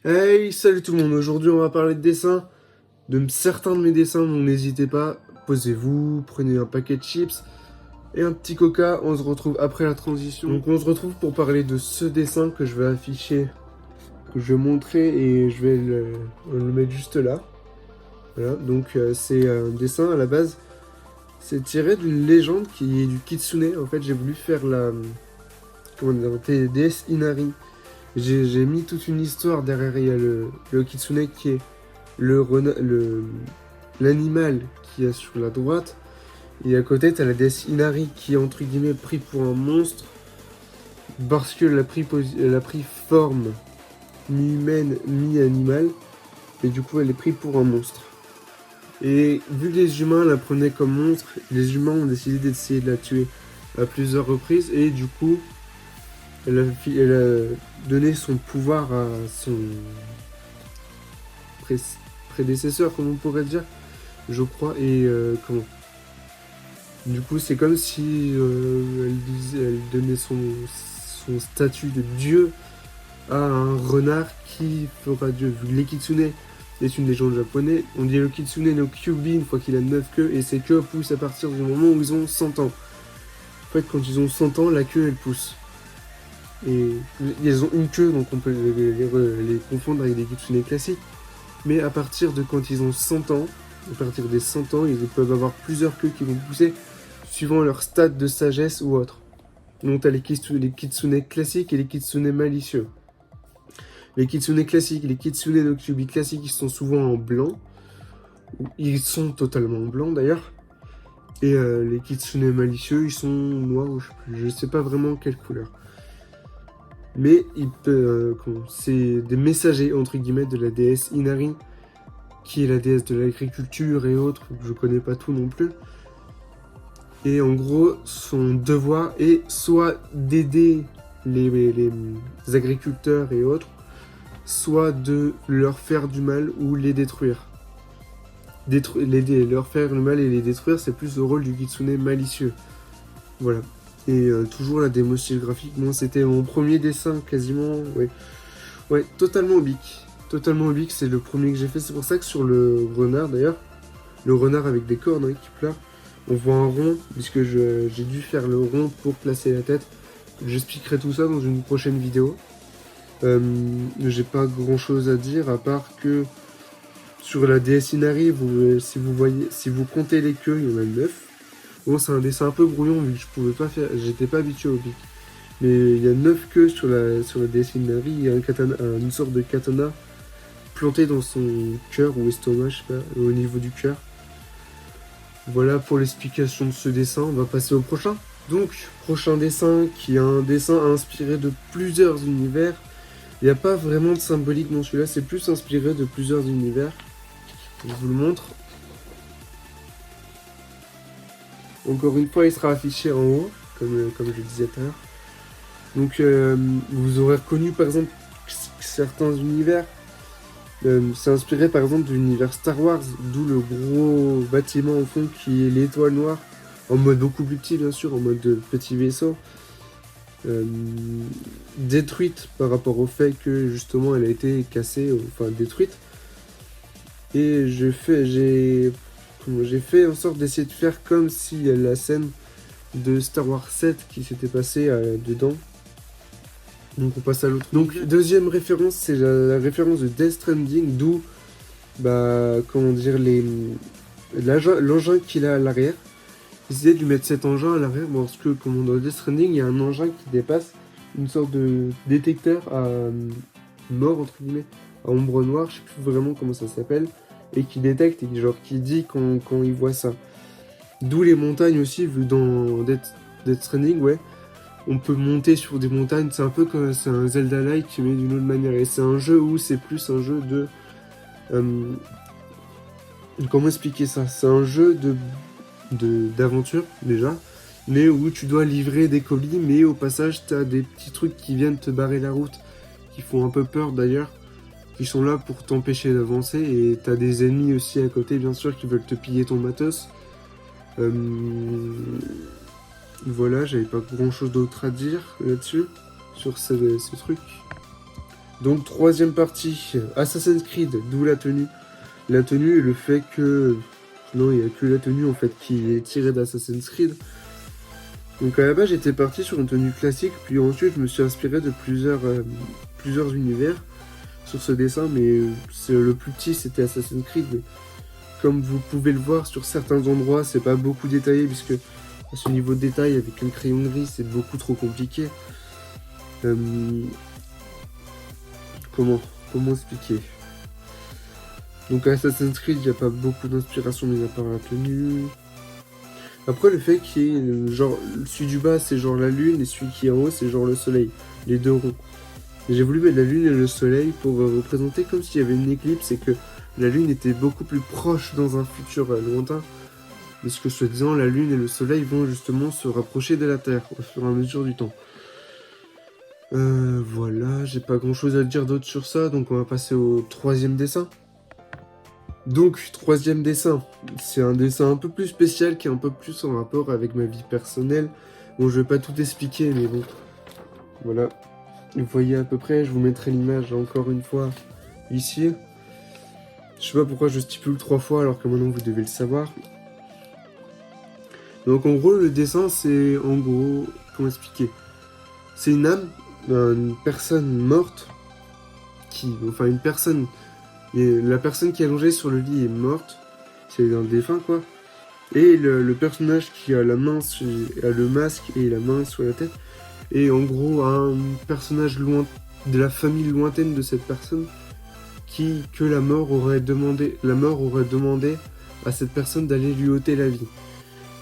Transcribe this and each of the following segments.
Hey, salut tout le monde, aujourd'hui on va parler de dessins, de certains de mes dessins, donc n'hésitez pas, posez-vous, prenez un paquet de chips et un petit coca, on se retrouve après la transition. Donc on se retrouve pour parler de ce dessin que je vais afficher, que je vais montrer et je vais le mettre juste là. Voilà, donc c'est un dessin à la base, c'est tiré d'une légende qui est du kitsune. En fait j'ai voulu faire comment dire, la déesse Inari. J'ai mis toute une histoire derrière. Il y a le kitsune qui est l'animal qui est sur la droite. Et à côté, t'as la déesse Inari qui est entre guillemets pris pour un monstre parce qu'elle a pris forme mi-humaine, mi-animale. Et du coup, elle est prise pour un monstre. Et vu que les humains la prenaient comme monstre, les humains ont décidé d'essayer de la tuer à plusieurs reprises. Et du coup, elle a donné son pouvoir à son prédécesseur, comme on pourrait dire, je crois. Et comment du coup, c'est comme si elle donnait son statut de dieu à un renard qui fera dieu. Vu que les kitsune est une légende japonaise, on dit le kitsune no kyubi une fois qu'il a 9 queues, et ces queues poussent à partir du moment où ils ont 100 ans. En fait, quand ils ont 100 ans, la queue elle pousse. Et ils ont une queue, donc on peut les confondre avec des kitsune classiques. Mais à partir de quand ils ont 100 ans, à partir des 100 ans, ils peuvent avoir plusieurs queues qui vont pousser suivant leur stade de sagesse ou autre. Donc t'as les kitsune classiques et les kitsune malicieux. Les kitsune classiques, les kitsune no kyubi classiques, ils sont souvent en blanc. Ils sont totalement en blanc d'ailleurs. Et les kitsune malicieux, ils sont noirs ou je sais pas vraiment quelle couleur. Mais c'est des messagers entre guillemets de la déesse Inari, qui est la déesse de l'agriculture et autres, je connais pas tout non plus. Et en gros, son devoir est soit d'aider les agriculteurs et autres, soit de leur faire du mal ou les détruire. Leur faire du mal et les détruire, c'est plus le rôle du kitsune malicieux. Voilà. Et toujours la démo style graphique, moi c'était mon premier dessin quasiment, ouais, totalement oblique. Totalement oblique, c'est le premier que j'ai fait, c'est pour ça que sur le renard d'ailleurs, le renard avec des cornes qui pleure, on voit un rond, puisque j'ai dû faire le rond pour placer la tête. J'expliquerai tout ça dans une prochaine vidéo. J'ai pas grand chose à dire, à part que sur la DS Inari, si vous comptez les queues, il y en a 9. Bon, c'est un dessin un peu brouillon, vu que je pouvais pas faire, j'étais pas habitué au pic. Mais il y a 9 queues sur la DS Inari, il y a une sorte de katana planté dans son cœur ou estomac, je sais pas, au niveau du cœur. Voilà pour l'explication de ce dessin, on va passer au prochain. Donc, prochain dessin qui est un dessin inspiré de plusieurs univers. Il n'y a pas vraiment de symbolique dans celui-là, c'est plus inspiré de plusieurs univers. Je vous le montre. Encore une fois, il sera affiché en haut, comme je le disais tout à l'heure. Donc, vous aurez reconnu par exemple certains univers. C'est inspiré par exemple de l'univers Star Wars, d'où le gros bâtiment au fond qui est l'étoile noire, en mode beaucoup plus petit bien sûr, en mode de petit vaisseau, détruite par rapport au fait que justement elle a été cassée, enfin détruite. Et j'ai fait en sorte d'essayer de faire comme si la scène de Star Wars 7 qui s'était passée dedans. Donc on passe à l'autre. Donc deuxième référence, c'est la référence de Death Stranding, d'où comment dire l'engin qu'il a à l'arrière. J'essaie de lui mettre cet engin à l'arrière parce que comme dans Death Stranding, il y a un engin qui dépasse une sorte de détecteur à mort entre guillemets, à ombre noire, je sais plus vraiment comment ça s'appelle, et qui détecte et genre qui dit quand il voit ça. D'où les montagnes aussi, vu dans Death Stranding, ouais. On peut monter sur des montagnes, c'est un peu comme c'est un Zelda-like mais d'une autre manière. Et c'est un jeu où c'est plus un jeu de... comment expliquer ça? C'est un jeu d'aventure déjà, mais où tu dois livrer des colis, mais au passage t'as des petits trucs qui viennent te barrer la route, qui font un peu peur d'ailleurs, qui sont là pour t'empêcher d'avancer, et t'as des ennemis aussi à côté bien sûr qui veulent te piller ton matos. Voilà, j'avais pas grand chose d'autre à dire là-dessus, sur ce truc. Donc troisième partie, Assassin's Creed, d'où la tenue. La tenue et le fait que... Non, il n'y a que la tenue en fait qui est tirée d'Assassin's Creed. Donc à la base j'étais parti sur une tenue classique, puis ensuite je me suis inspiré de plusieurs univers sur ce dessin, mais le plus petit c'était Assassin's Creed. Mais comme vous pouvez le voir sur certains endroits, c'est pas beaucoup détaillé, puisque à ce niveau de détail avec un crayon gris c'est beaucoup trop compliqué. Comment expliquer? Donc à Assassin's Creed il n'y a pas beaucoup d'inspiration mis à part la tenue. Après le fait qu'il y ait genre celui du bas c'est genre la lune et celui qui est en haut c'est genre le soleil, les deux ronds. J'ai voulu mettre la lune et le soleil pour représenter comme s'il y avait une éclipse et que la lune était beaucoup plus proche dans un futur lointain. Parce que soi-disant la lune et le soleil vont justement se rapprocher de la Terre au fur et à mesure du temps. Voilà, j'ai pas grand chose à dire d'autre sur ça, donc on va passer au troisième dessin. Donc, troisième dessin, c'est un dessin un peu plus spécial qui est un peu plus en rapport avec ma vie personnelle. Bon, je vais pas tout expliquer, mais bon, voilà. Vous voyez à peu près, je vous mettrai l'image encore une fois ici. Je sais pas pourquoi je stipule 3 fois alors que maintenant vous devez le savoir. Donc en gros, le dessin, c'est en gros, comment expliquer? C'est une âme d'une personne morte, enfin une personne... Et la personne qui est allongée sur le lit est morte, c'est un défunt quoi. Et le personnage qui a la main, a le masque et la main sur la tête, est en gros un personnage de la famille lointaine de cette personne que la mort aurait demandé à cette personne d'aller lui ôter la vie.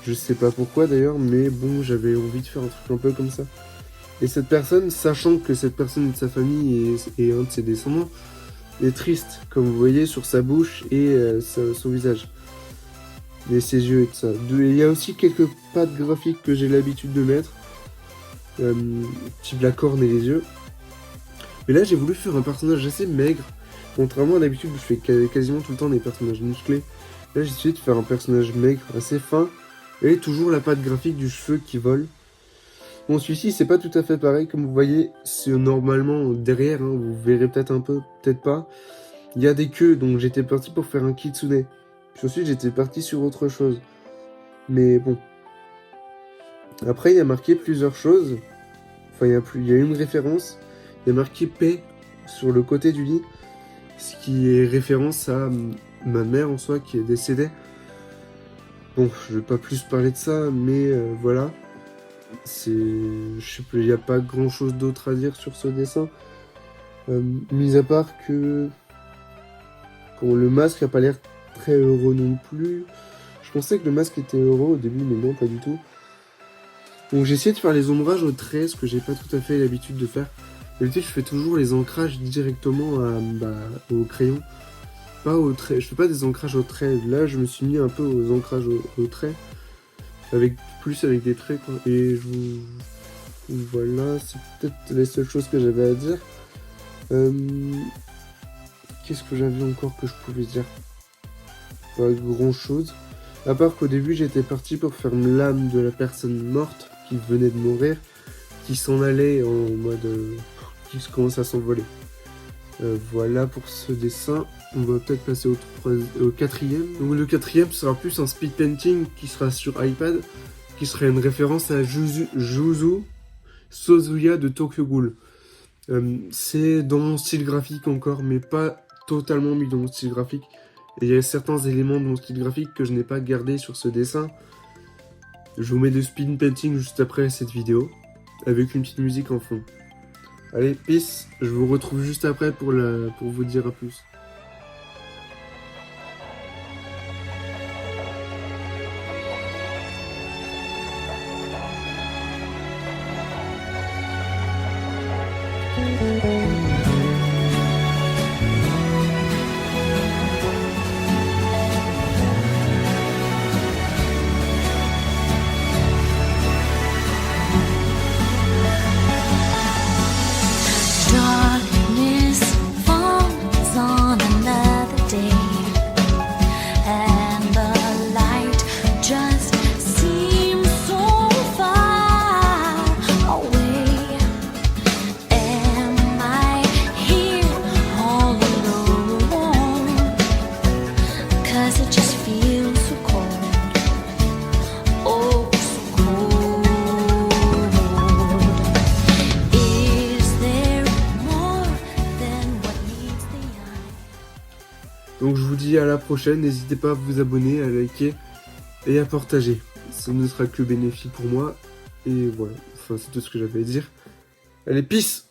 Je sais pas pourquoi d'ailleurs, mais bon, j'avais envie de faire un truc un peu comme ça. Et cette personne, sachant que cette personne est de sa famille et un de ses descendants, est triste, comme vous voyez sur sa bouche et son visage. Et ses yeux et tout ça. Il y a aussi quelques pattes graphiques que j'ai l'habitude de mettre. Type la corne et les yeux. Mais là j'ai voulu faire un personnage assez maigre. Contrairement à d'habitude où je fais quasiment tout le temps des personnages musclés. Là j'ai essayé de faire un personnage maigre, assez fin. Et toujours la patte graphique du cheveu qui vole. Bon, celui-ci, c'est pas tout à fait pareil. Comme vous voyez, c'est normalement derrière, hein, vous verrez peut-être un peu, peut-être pas. Il y a des queues, donc j'étais parti pour faire un kitsune. Puis ensuite, j'étais parti sur autre chose. Mais bon. Après, il y a marqué plusieurs choses. Enfin, il y a une référence. Il y a marqué paix sur le côté du lit. Ce qui est référence à ma mère en soi qui est décédée. Bon, je vais pas plus parler de ça, mais voilà. Je sais plus, il n'y a pas grand chose d'autre à dire sur ce dessin, mis à part que le masque n'a pas l'air très heureux non plus. Je pensais que le masque était heureux au début, mais non, pas du tout. Donc j'ai essayé de faire les ombrages au trait, ce que j'ai pas tout à fait l'habitude de faire. D'habitude je fais toujours les ancrages directement au crayon, pas au trait. Je fais pas des ancrages au trait. Là je me suis mis un peu aux ancrages au trait. Avec des traits quoi. Et voilà, c'est peut-être les seules choses que j'avais à dire. Qu'est-ce que j'avais encore que je pouvais dire? Pas grand chose. À part qu'au début j'étais parti pour faire l'âme de la personne morte qui venait de mourir, qui s'en allait en mode qui commence à s'envoler. Voilà pour ce dessin. On va peut-être passer au quatrième. Donc le quatrième sera plus un speed painting qui sera sur iPad, qui serait une référence à Juzu Sozuya de Tokyo Ghoul. C'est dans mon style graphique encore, mais pas totalement mis dans mon style graphique. Et il y a certains éléments de mon style graphique que je n'ai pas gardé sur ce dessin. Je vous mets le speed painting juste après cette vidéo, avec une petite musique en fond. Allez, peace, je vous retrouve juste après pour vous dire à plus. Darkness falls on Donc je vous dis à la prochaine, n'hésitez pas à vous abonner, à liker et à partager. Ça ne sera que bénéfique pour moi. Et voilà, enfin c'est tout ce que j'avais à dire. Allez, peace!